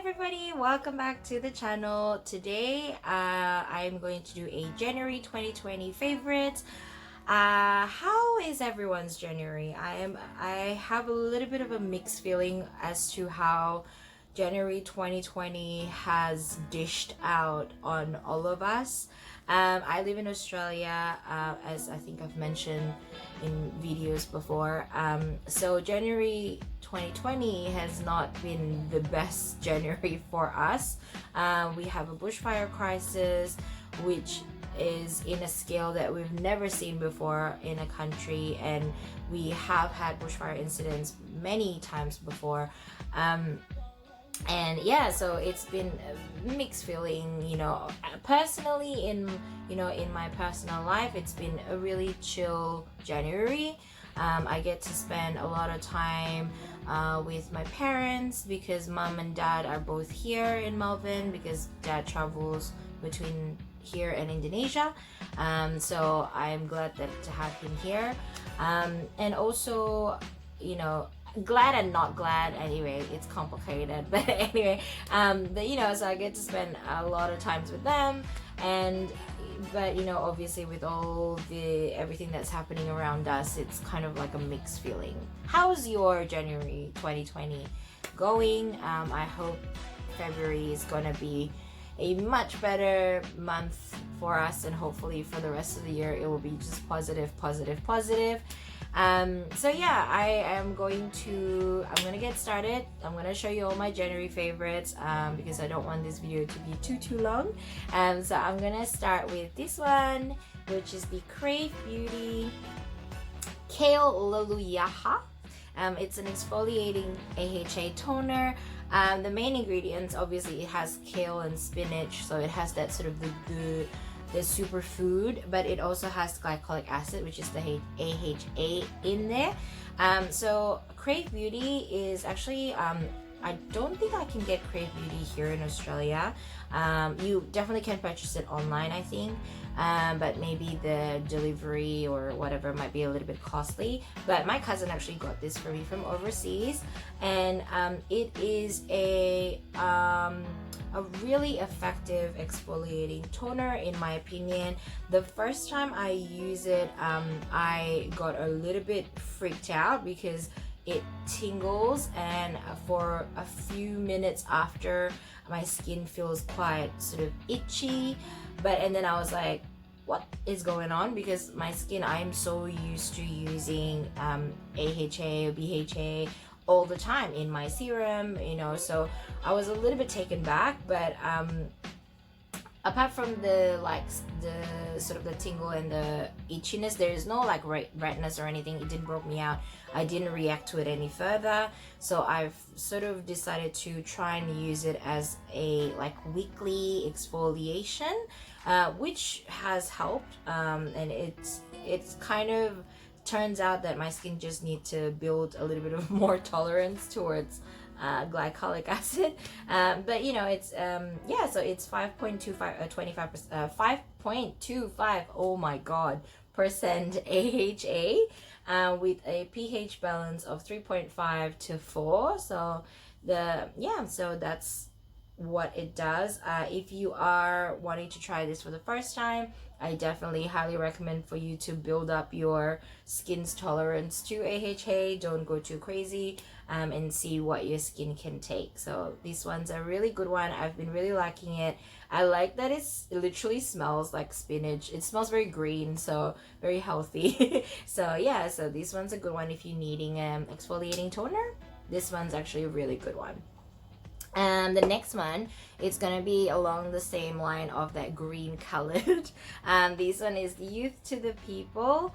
everybody, welcome back to the channel. Today I'm going to do a January 2020 favorites. How is everyone's January? I have a little bit of a mixed feeling as to how January 2020 has dished out on all of us. I live in Australia, as I think I've mentioned in videos before. So January 2020 has not been the best January for us. We have a bushfire crisis, which is in a scale that we've never seen before in a country, and we have had bushfire incidents many times before. And yeah, so it's been a mixed feeling, personally. In my personal life, it's been a really chill January. I get to spend a lot of time with my parents because mom and dad are both here in Melbourne, because dad travels between here and Indonesia. So I'm glad to have him here. And also, glad and not glad. Anyway, it's complicated, but anyway, so I get to spend a lot of times with them. But obviously, with all the everything that's happening around us, it's kind of like a mixed feeling. How's your January 2020 going? I hope February is gonna be a much better month for us, and hopefully for the rest of the year it will be just positive. So yeah, I'm gonna get started. I'm gonna show you all my January favorites, because I don't want this video to be too long. So I'm gonna start with this one, which is the Crepe Beauty Kale Luluyaha. It's an exfoliating AHA toner. The main ingredients, obviously, it has kale and spinach, so it has that sort of the superfood, but it also has glycolic acid, which is the AHA in there. So Crepe Beauty is actually, I don't think I can get Crepe Beauty here in Australia. You definitely can purchase it online, I think, but maybe the delivery or whatever might be a little bit costly. But my cousin actually got this for me from overseas, and it is a really effective exfoliating toner, in my opinion. The first time I use it, I got a little bit freaked out because it tingles, and for a few minutes after, my skin feels quite sort of itchy. And then I was like, what is going on? Because my skin, I am so used to using AHA or BHA all the time in my serum, so I was a little bit taken back. But apart from the sort of the tingle and the itchiness, there is no like redness or anything. It didn't broke me out. I didn't react to it any further, so I've sort of decided to try and use it as a weekly exfoliation, which has helped. And it's kind of turns out that my skin just needs to build a little bit of more tolerance towards glycolic acid. But it's so it's 5.25 5.25, oh my god, percent AHA, with a pH balance of 3.5 to 4. So so that's what it does. If you are wanting to try this for the first time, I definitely highly recommend for you to build up your skin's tolerance to AHA. Don't go too crazy, and see what your skin can take. So this one's a really good one. I've been really liking it. I like that it literally smells like spinach. It smells very green, so very healthy. So yeah, so this one's a good one if you're needing exfoliating toner. This one's actually a really good one. And the next one, it's gonna be along the same line of that green colored. This one is the Youth to the People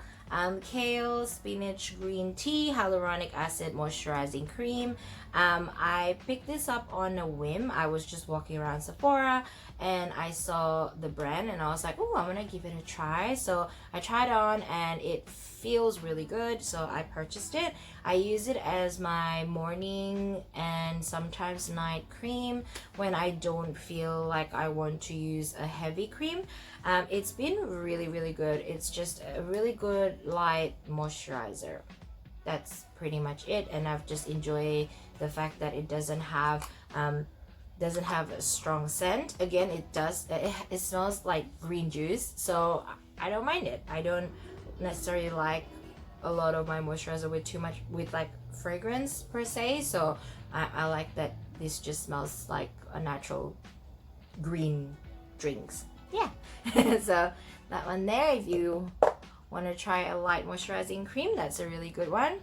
Kale Spinach Green Tea Hyaluronic Acid Moisturizing Cream. I picked this up on a whim. I was just walking around Sephora and I saw the brand and I was like, oh, I'm gonna give it a try. So I tried it on and it feels really good, so I purchased it. I use it as my morning and sometimes night cream when I don't feel like I want to use a heavy cream. It's been really good. It's just a really good light moisturizer. That's pretty much it, and I've just enjoyed the fact that it doesn't have doesn't have a strong scent. Again, it smells like green juice, so I don't mind it. I don't necessarily like a lot of my moisturizer with like fragrance per se, so I like that this just smells like a natural green drinks. Yeah. So that one there, if you want to try a light moisturizing cream, that's a really good one.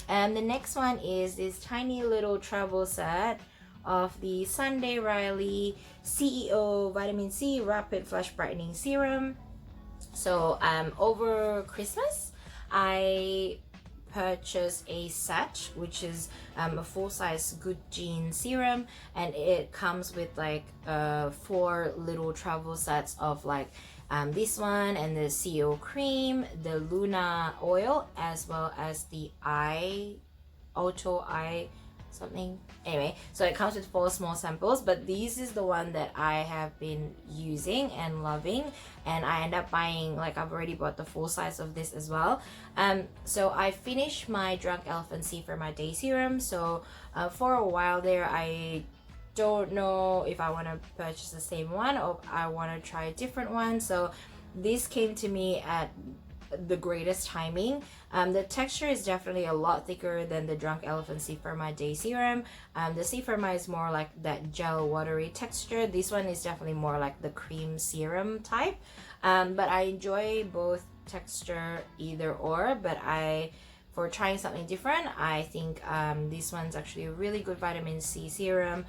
And the next one is this tiny little travel set of the Sundae Reilly CEO Vitamin C Rapid Flush Brightening Serum. So over Christmas I purchased a set, which is a full-size Good Gene serum, and it comes with like 4 little travel sets of like this one and the CO cream, the Luna oil, as well as the auto eye something. Anyway, so it comes with 4 small samples, but this is the one that I have been using and loving, and I end up buying, like, I've already bought the full size of this as well. So I finished my Drunk Elephant C for my day serum, so for a while there I don't know if I want to purchase the same one or I want to try a different one. So this came to me at the greatest timing. The texture is definitely a lot thicker than the Drunk Elephant C for my day serum. The C for my is more like that gel watery texture. This one is definitely more like the cream serum type, but I enjoy both texture either or, but for trying something different, I think this one's actually a really good vitamin C serum.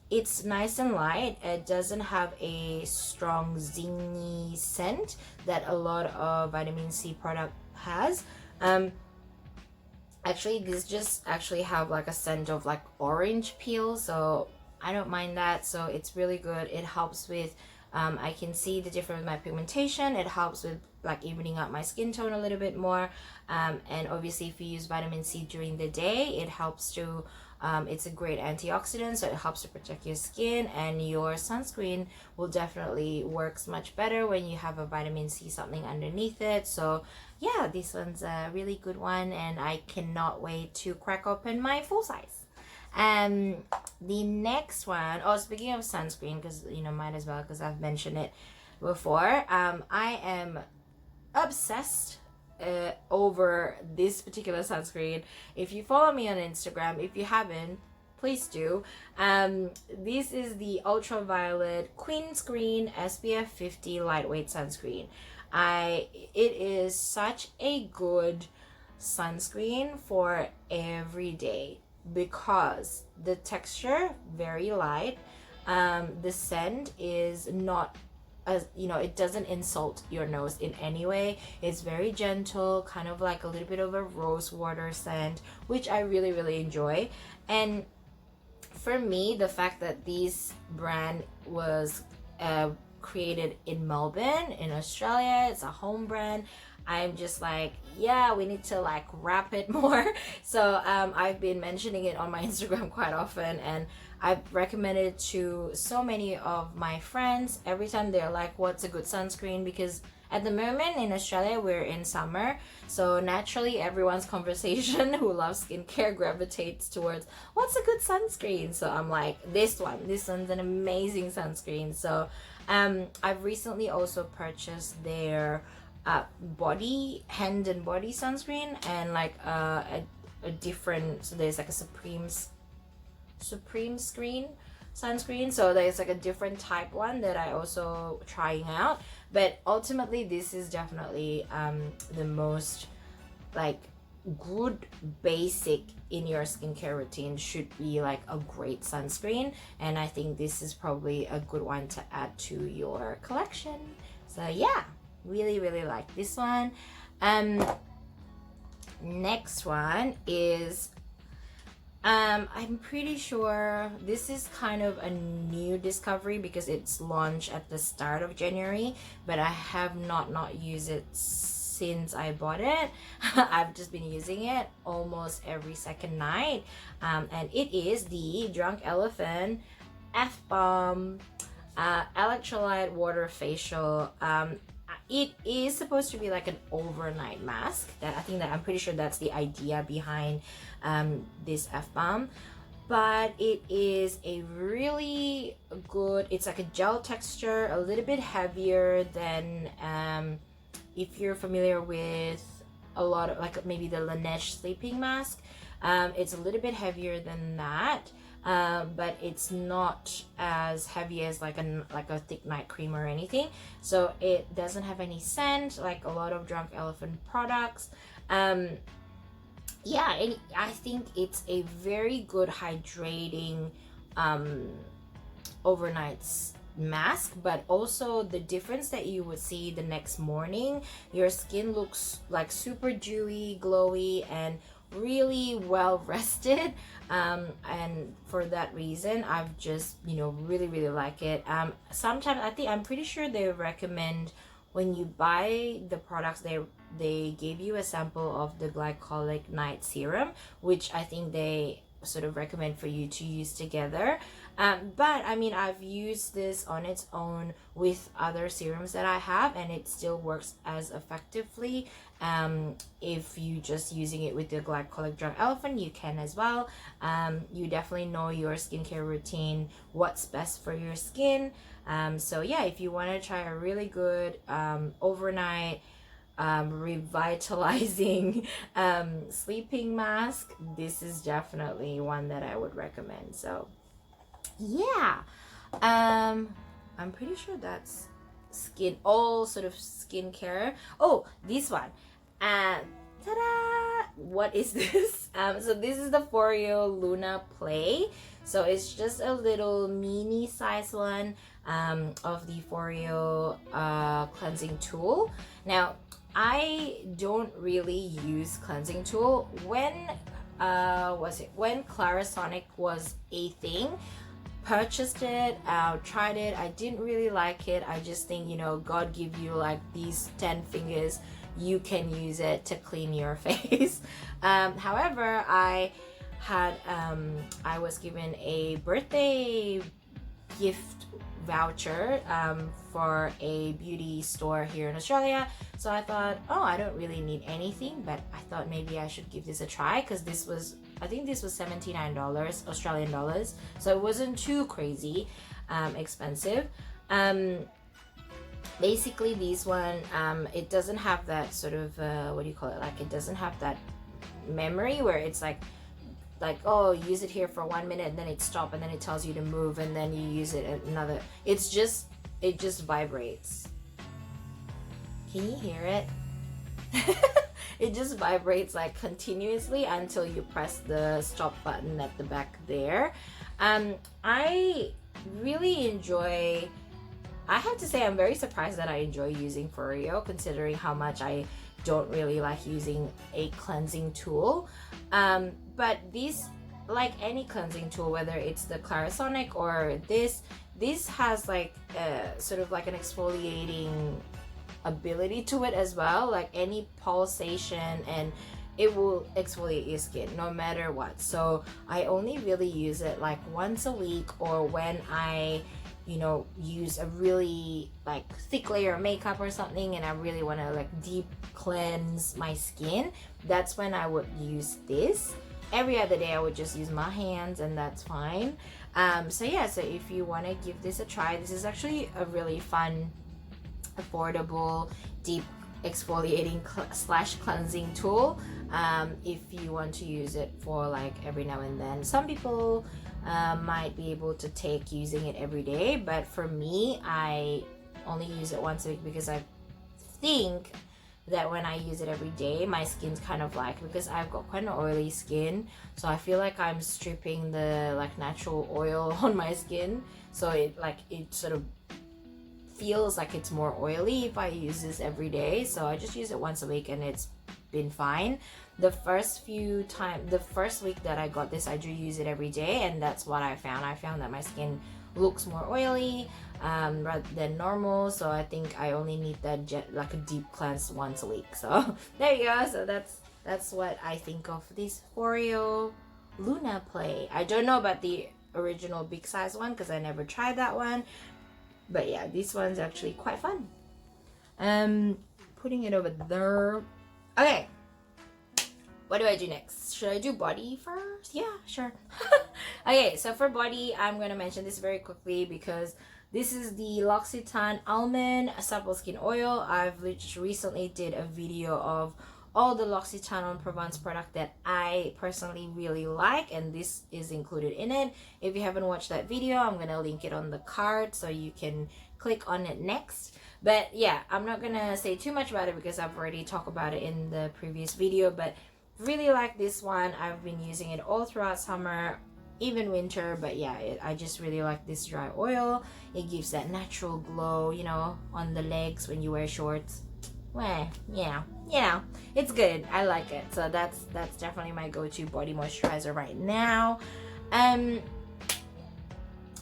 It's nice and light. It doesn't have a strong zingy scent that a lot of vitamin C product has. Actually, this just actually have like a scent of like orange peel, so I don't mind that. So it's really good. It helps with I can see the difference with my pigmentation. It helps with like evening out my skin tone a little bit more, and obviously if you use vitamin C during the day, it helps to it's a great antioxidant, so it helps to protect your skin, and your sunscreen will definitely works much better when you have a vitamin C something underneath it. So yeah, this one's a really good one, and I cannot wait to crack open my full size. The next one, oh, speaking of sunscreen, because you know, might as well, because I've mentioned it before, I am obsessed over this particular sunscreen. If you follow me on Instagram, if you haven't, please do. This is the ultraviolet Queen Screen SPF 50 lightweight sunscreen. It is such a good sunscreen for every day because the texture very light, the scent is not, as you know, it doesn't insult your nose in any way. It's very gentle, kind of like a little bit of a rose water scent, which I really enjoy. And for me, the fact that this brand was created in Melbourne in Australia, it's a home brand, I'm just like, yeah, we need to like wrap it more. So I've been mentioning it on my Instagram quite often, and I've recommended it to so many of my friends every time they're like, what's a good sunscreen? Because at the moment in Australia, we're in summer, so naturally everyone's conversation who loves skincare gravitates towards what's a good sunscreen. So I'm like, this one's an amazing sunscreen. So I've recently also purchased their hand and body sunscreen, and like a different, so there's like a Supreme screen sunscreen, so there's like a different type one that I also trying out. But ultimately this is definitely the most like good basic in your skincare routine should be like a great sunscreen, and I think this is probably a good one to add to your collection. So yeah, really like this one. Next one is I'm pretty sure this is kind of a new discovery because it's launched at the start of January, but I have not used it since I bought it. I've just been using it almost every second night, and it is the Drunk Elephant F-Balm Electrolyte Water Facial. It is supposed to be like an overnight mask. I'm pretty sure that's the idea behind this F-Balm. but it is a really good, it's like a gel texture, a little bit heavier than if you're familiar with a lot of like maybe the Laneige sleeping mask. It's a little bit heavier than that, but it's not as heavy as like a thick night cream or anything. So it doesn't have any scent like a lot of Drunk Elephant products. Yeah, and I think it's a very good hydrating overnight mask, but also the difference that you would see the next morning, your skin looks like super dewy, glowy, and really well rested. And for that reason, I've just really like it. Sometimes I'm pretty sure they recommend when you buy the products, they gave you a sample of the glycolic night serum, which I think they sort of recommend for you to use together. But I mean, I've used this on its own with other serums that I have, and it still works as effectively. If you just using it with the glycolic Drunk Elephant, you can as well. You definitely know your skincare routine, what's best for your skin. So yeah, if you want to try a really good overnight revitalizing sleeping mask, this is definitely one that I would recommend. So yeah, I'm pretty sure that's all sort of skincare. Oh, this one, ta-da! What is this? So this is the Foreo Luna Play. So it's just a little mini size one of the Foreo cleansing tool. Now, I don't really use cleansing tool. When when Clarisonic was a thing, purchased it, tried it, I didn't really like it. I just think, God give you like these 10 fingers, you can use it to clean your face. However, I was given a birthday gift voucher for a beauty store here in Australia. So I thought, oh, I don't really need anything, but I thought maybe I should give this a try, because I think this was $79 Australian dollars, so it wasn't too crazy expensive. Basically this one, it doesn't have that sort of what do you call it, like it doesn't have that memory where it's like oh, use it here for 1 minute and then it stops and then it tells you to move and then you use it at another. It just vibrates. Can you hear it? It just vibrates like continuously until you press the stop button at the back there. I really enjoy, I have to say I'm very surprised that I enjoy using Foreo, considering how much I don't really like using a cleansing tool. But this, like any cleansing tool, whether it's the Clarisonic or this has like sort of like an exfoliating ability to it as well, like any pulsation, and it will exfoliate your skin no matter what. So I only really use it like once a week, or when I use a really like thick layer of makeup or something and I really want to like deep cleanse my skin. That's when I would use this. Every other day I would just use my hands, and that's fine. So yeah, so if you want to give this a try, this is actually a really fun, affordable, deep exfoliating slash cleansing tool. If you want to use it for like every now and then. Some people might be able to take using it every day, but for me, I only use it once a week, because I think that when I use it every day, my skin's kind of like, because I've got quite an oily skin, so I feel like I'm stripping the like natural oil on my skin, so it sort of feels like it's more oily if I use this every day. So I just use it once a week and it's been fine. The first week that I got this, I do use it every day, and that's what I found that my skin looks more oily rather than normal. So I think I only need that like a deep cleanse once a week. So there you go. So that's what I think of this Foreo Luna Play. I don't know about the original big size one because I never tried that one, but yeah, this one's actually quite fun. Putting it over there. Okay, what do I do next? Should I do body first? Yeah, sure. Okay, so for body, I'm gonna mention this very quickly because this is the L'Occitane Almond Supple Skin Oil. I've recently did a video of all the L'Occitane en Provence product that I personally really like, and this is included in it. If you haven't watched that video, I'm gonna link it on the card so you can click on it next. But yeah, I'm not gonna say too much about it because I've already talked about it in the previous video, but really like this one. I've been using it all throughout summer, even winter, but yeah, I just really like this dry oil. It gives that natural glow, you know, on the legs when you wear shorts. Well, yeah, you know, it's good. I like it. So that's definitely my go-to body moisturizer right now.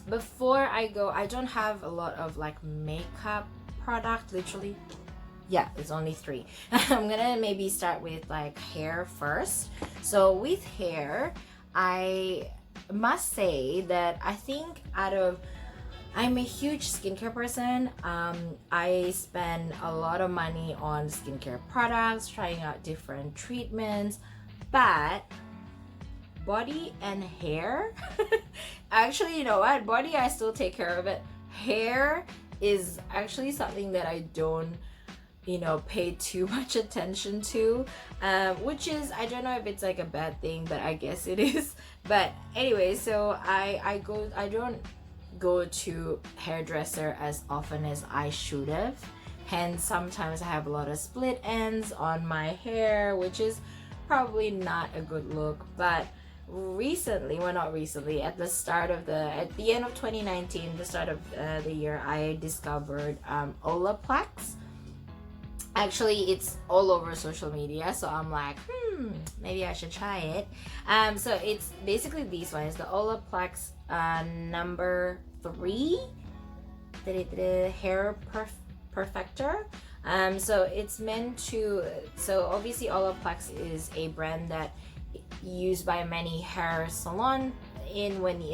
Before I go, I don't have a lot of like makeup product, literally. Yeah, it's only 3. I'm gonna maybe start with like hair first. So with hair, I must say that I think I'm a huge skincare person. I spend a lot of money on skincare products, trying out different treatments, but body and hair, actually, you know what? Body, I still take care of it. Hair is actually something that I don't, you know, pay too much attention to, which is, I don't know if it's like a bad thing, but I guess it is. But anyway, so I don't go to hairdresser as often as I should have, hence sometimes I have a lot of split ends on my hair, which is probably not a good look. But recently, well, not recently, at the end of 2019, the start of the year, I discovered Olaplex. Actually, it's all over social media, so I'm like, maybe I should try it. So it's basically these ones, the Olaplex number 3, the hair perfector. So it's meant to, so obviously Olaplex is a brand that used by many hair salon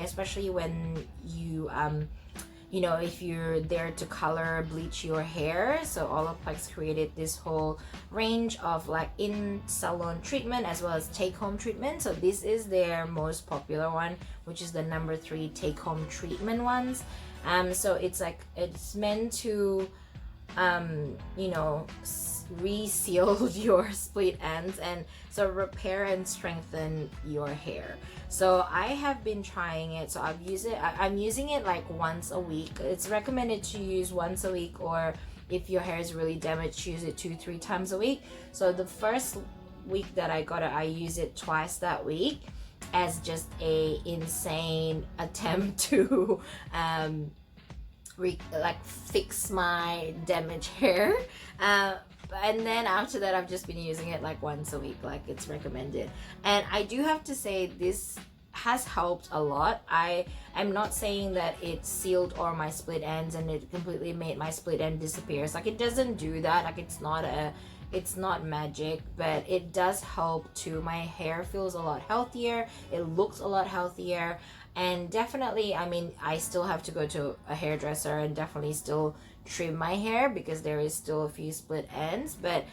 especially when you know, if you're there to color bleach your hair. So Olaplex created this whole range of like in salon treatment as well as take home treatment. So this is their most popular one, which is the number 3 take home treatment ones. So it's meant to you know, reseal your split ends and so repair and strengthen your hair. So I have been trying it. So I'm using it like once a week. It's recommended to use once a week, or if your hair is really damaged, use it 2-3 times a week. So the first week that I got it, I use it twice that week as just a insane attempt to fix my damaged hair, and then after that I've just been using it like once a week, like it's recommended. And I do have to say this has helped a lot. I'm not saying that it sealed all my split ends and it completely made my split end disappear. Like, it doesn't do that. Like, it's not magic, but it does help too. My hair feels a lot healthier, it looks a lot healthier. And definitely, I mean, I still have to go to a hairdresser and definitely still trim my hair because there is still a few split ends. But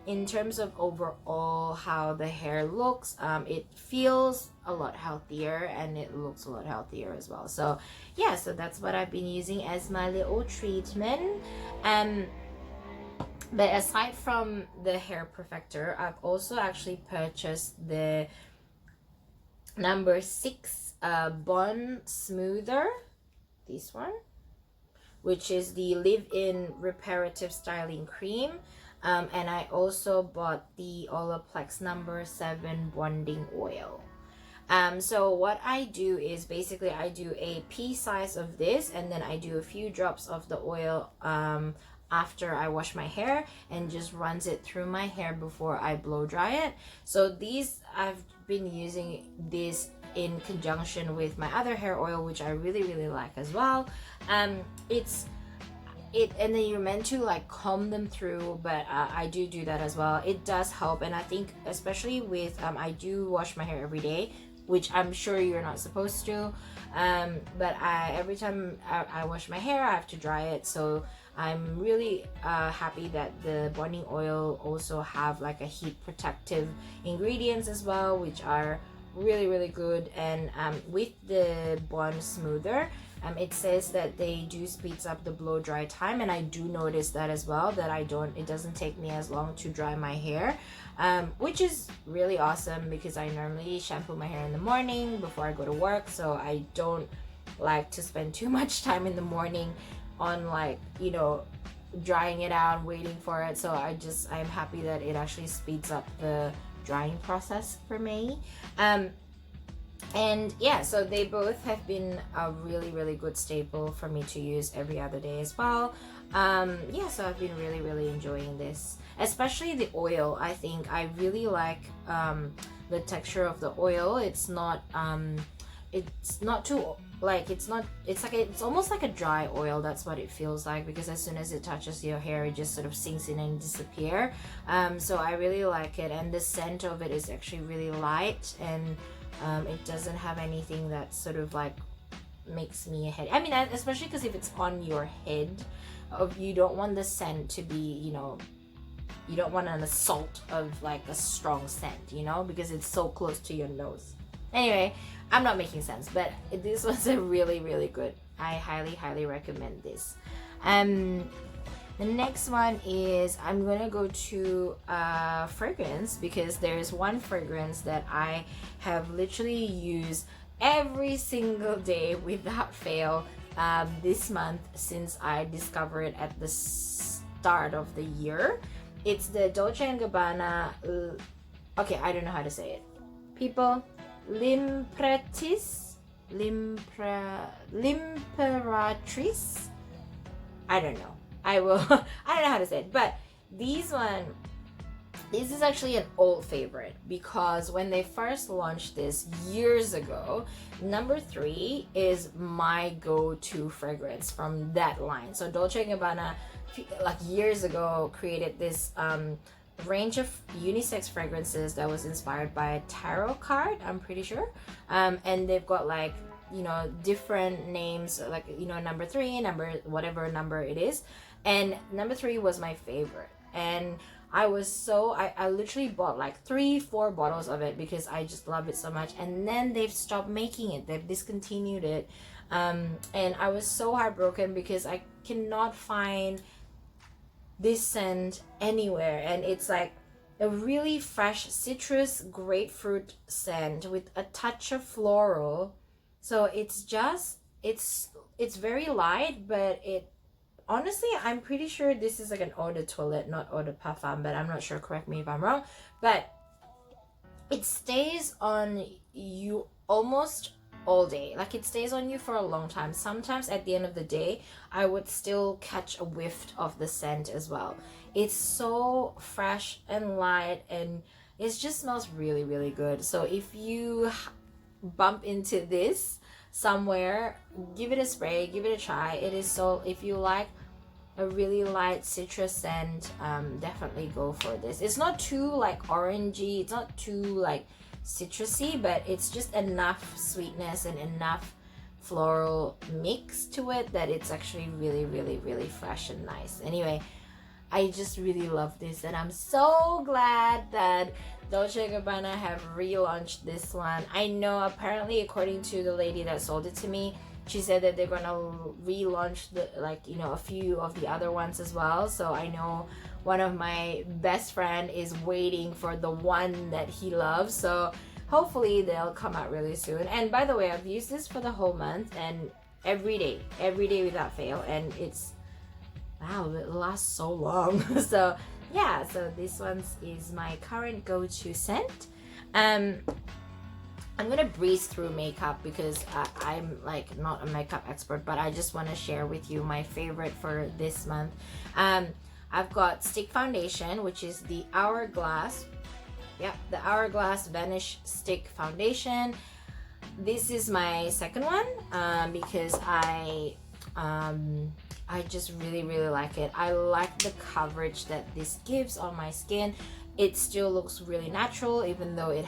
in terms of overall how the hair looks, it feels a lot healthier and it looks a lot healthier as well. So yeah, so that's what I've been using as my little treatment. But aside from the hair perfector, I've also actually purchased the number 6 Bond Smoother, this one, which is the Live-In Reparative Styling Cream. And I also bought the Olaplex number 7 Bonding Oil. So what I do is basically I do a pea size of this, and then I do a few drops of the oil after I wash my hair, and just runs it through my hair before I blow dry it. So these, I've been using this in conjunction with my other hair oil, which I really like as well. And then you're meant to like comb them through, but I do that as well. It does help, and I think especially with I do wash my hair every day, which I'm sure you're not supposed to, but every time I wash my hair I have to dry it. So I'm really happy that the bonding oil also have like a heat protective ingredients as well, which are really good. And with the bond smoother, it says that they do speeds up the blow dry time, and I do notice that as well, that it doesn't take me as long to dry my hair, which is really awesome because I normally shampoo my hair in the morning before I go to work, so I don't like to spend too much time in the morning on like, you know, drying it out, waiting for it. So I'm happy that it actually speeds up the drying process for me. And yeah, so they both have been a really good staple for me to use every other day as well. Yeah, so I've been really enjoying this, especially the oil. I think I really like the texture of the oil. It's not too like, it's almost like a dry oil. That's what it feels like, because as soon as it touches your hair, it just sort of sinks in and disappear. So I really like it, and the scent of it is actually really light, and it doesn't have anything that sort of like makes me a head. I mean, especially because if it's on your head, you don't want the scent to be, you know, you don't want an assault of like a strong scent, you know, because it's so close to your nose. Anyway, I'm not making sense, but this was a really good. I highly recommend this. The next one is, I'm gonna go to fragrance, because there's one fragrance that I have literally used every single day without fail this month since I discovered it at the start of the year. It's the Dolce & Gabbana, okay, I don't know how to say it. People, Limperatrice? I don't know. I don't know how to say it, but this is actually an old favorite, because when they first launched this years ago, number 3 is my go-to fragrance from that line. So Dolce & Gabbana, like years ago, created this range of unisex fragrances that was inspired by a tarot card, I'm pretty sure, and they've got like, you know, different names, like, you know, number 3, whatever number it is. And number 3 was my favorite, and I literally bought like 3-4 bottles of it because I just love it so much. And then they've stopped making it, they've discontinued it, and I was so heartbroken because I cannot find this scent anywhere. And it's like a really fresh citrus grapefruit scent with a touch of floral. So it's very light, but honestly, I'm pretty sure this is like an eau de toilette, not eau de parfum, but I'm not sure, correct me if I'm wrong. But it stays on you almost all day. Like, it stays on you for a long time. Sometimes at the end of the day, I would still catch a whiff of the scent as well. It's so fresh and light, and it just smells really good. So if you bump into this somewhere, give it a spray, give it a try. It is so, if you like a really light citrus scent, definitely go for this. It's not too like orangey, it's not too like citrusy, but it's just enough sweetness and enough floral mix to it that it's actually really fresh and nice. Anyway, I just really love this, and I'm so glad that Dolce & Gabbana have relaunched this one. I know, apparently, according to the lady that sold it to me, she said that they're gonna relaunch the, like, you know, a few of the other ones as well. So I know one of my best friend is waiting for the one that he loves, so hopefully they'll come out really soon. And by the way, I've used this for the whole month, and every day without fail, and it's, wow, it lasts so long. So yeah, so this one is my current go-to scent. I'm gonna breeze through makeup because I'm like not a makeup expert, but I just want to share with you my favorite for this month. I've got stick foundation, which is the Hourglass. Yep, the Hourglass Vanish Stick Foundation. This is my second one because I just really like it. I like the coverage that this gives on my skin. It still looks really natural, even though it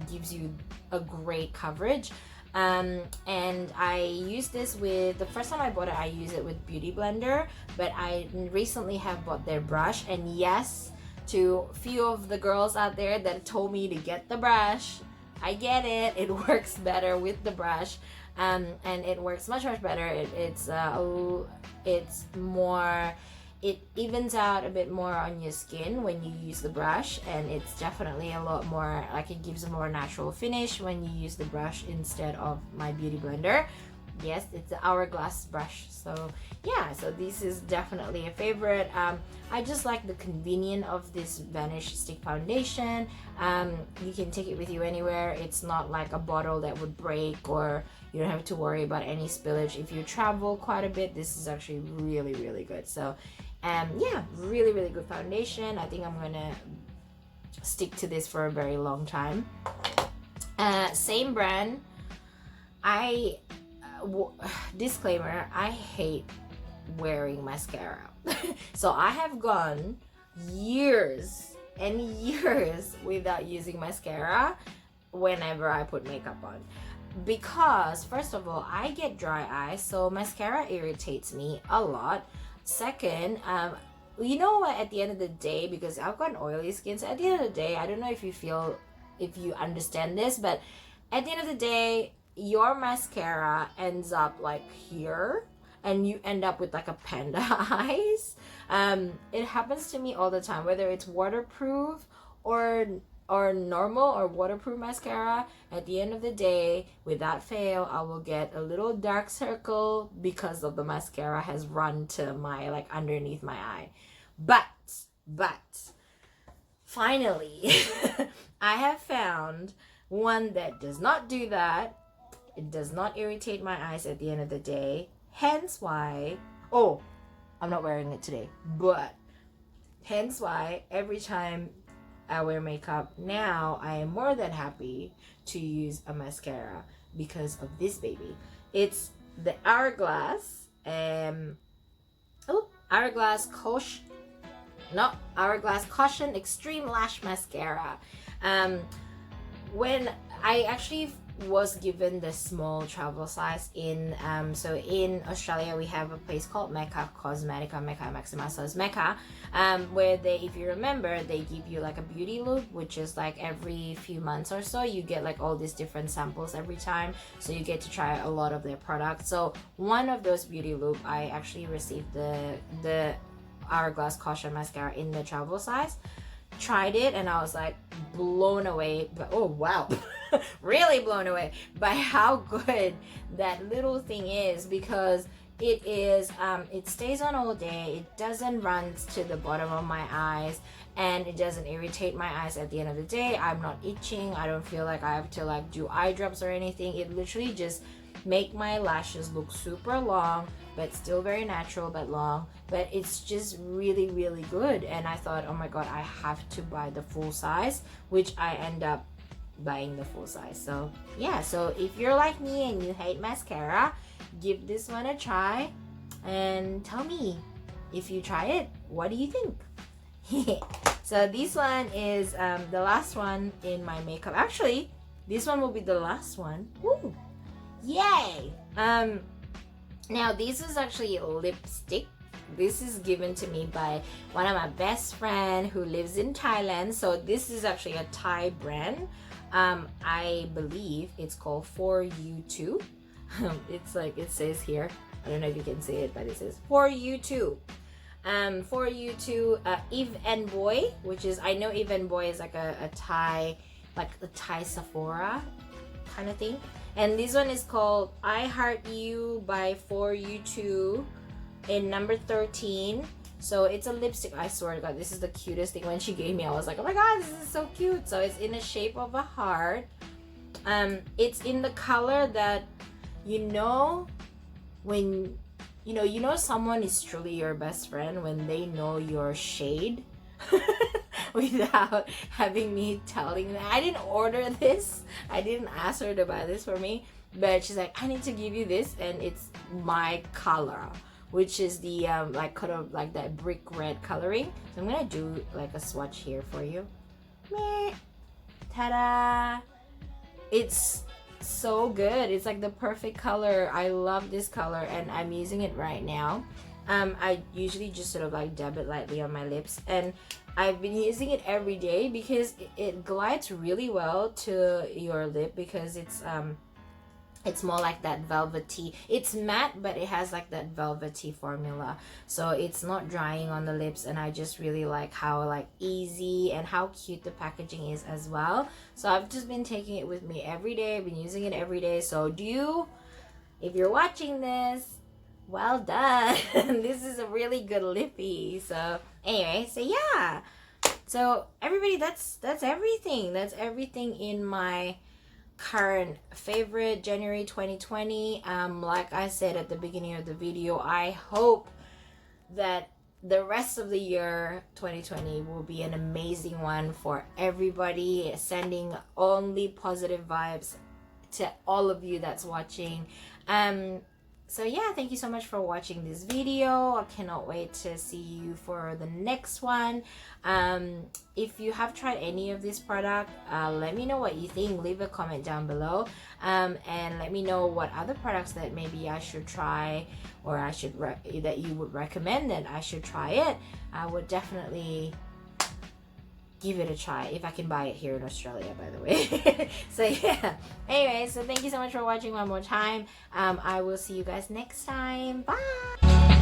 gives you a great coverage. And I use this with, the first time I bought it, I used it with Beauty Blender, but I recently have bought their brush. And yes, to a few of the girls out there that told me to get the brush, I get it. It works better with the brush, and it works much better. It's more, it evens out a bit more on your skin when you use the brush, and it's definitely a lot more, like, it gives a more natural finish when you use the brush instead of my Beauty Blender. Yes, it's the hourglass brush. So yeah, so this is definitely a favorite. I just like the convenience of this Vanish Stick Foundation. You can take it with you anywhere. It's not like a bottle that would break, or you don't have to worry about any spillage. If you travel quite a bit, this is actually really good. So yeah, really good foundation. I think I'm gonna stick to this for a very long time. Same brand. Disclaimer, I hate wearing mascara. So I have gone years and years without using mascara whenever I put makeup on, because first of all, I get dry eyes, so mascara irritates me a lot. Second, you know what, at the end of the day, because I've got oily skin, so at the end of the day, I don't know if you understand this, but at the end of the day, your mascara ends up like here, and you end up with like a panda eyes. It happens to me all the time, whether it's waterproof or normal or waterproof mascara. At the end of the day, without fail, I will get a little dark circle because of the mascara has run to my, like, underneath my eye. But finally, I have found one that does not do that. It does not irritate my eyes at the end of the day. Hence why, oh, I'm not wearing it today, but hence why every time I wear makeup now, I am more than happy to use a mascara because of this baby. It's the Hourglass, Hourglass Caution Extreme Lash Mascara. When I actually was given the small travel size in in Australia, we have a place called Mecca Cosmetica, Mecca Maxima, so it's Mecca, where they, if you remember, they give you like a beauty loop, which is like every few months or so you get like all these different samples every time, so you get to try a lot of their products. So one of those beauty loop, I actually received the Hourglass Caution Mascara in the travel size. Tried it and I was like blown away, but oh wow, really blown away by how good that little thing is, because it is it stays on all day, it doesn't run to the bottom of my eyes, and it doesn't irritate my eyes at the end of the day. I'm not itching, I don't feel like I have to like do eye drops or anything. It literally just make my lashes look super long, but still very natural but long. But it's just really good, and I thought, oh my god, I have to buy the full size, which I end up buying the full size. So yeah, so if you're like me and you hate mascara, give this one a try and tell me, if you try it, what do you think? So this one is the last one in my makeup. Actually, this one will be the last one. Woo! Yay! Now this is actually a lipstick. This is given to me by one of my best friend who lives in Thailand. So this is actually a Thai brand. I believe it's called foreo. It's like it says here. I don't know if you can see it, but it says foreo. Foreo, Eve and Boy, which is, I know Eve and Boy is like a Thai, like a Thai Sephora kind of thing. And this one is called I Heart You by foreo in number 13. So it's a lipstick. I swear to god, this is the cutest thing. When she gave me, I was like, oh my god, this is so cute. So it's in the shape of a heart. It's in the color that, you know, when you know someone is truly your best friend when they know your shade without having me telling them. I didn't order this, I didn't ask her to buy this for me, but she's like, I need to give you this, and it's my color, which is the like kind of like that brick red coloring. So I'm gonna do like a swatch here for you. Meh. Ta-da! It's so good. It's like the perfect color. I love this color and I'm using it right now. I usually just sort of like dab it lightly on my lips, and I've been using it every day because it glides really well to your lip, because it's more like that velvety. It's matte, but it has like that velvety formula, so it's not drying on the lips, and I just really like how like easy and how cute the packaging is as well. So I've just been taking it with me every day. I've been using it every day. So if you're watching this, well done. This is a really good lippy. So anyway, so yeah, so everybody, that's everything. That's everything in my current favorite January 2020. Like I said at the beginning of the video, I hope that the rest of the year 2020 will be an amazing one for everybody, sending only positive vibes to all of you that's watching. So yeah, thank you so much for watching this video. I cannot wait to see you for the next one. If you have tried any of this product, let me know what you think. Leave a comment down below, and let me know what other products that maybe I should try, or that you would recommend that I should try it. I would definitely give it a try if I can buy it here in Australia, by the way. So yeah, anyway, so thank you so much for watching one more time. I will see you guys next time. Bye.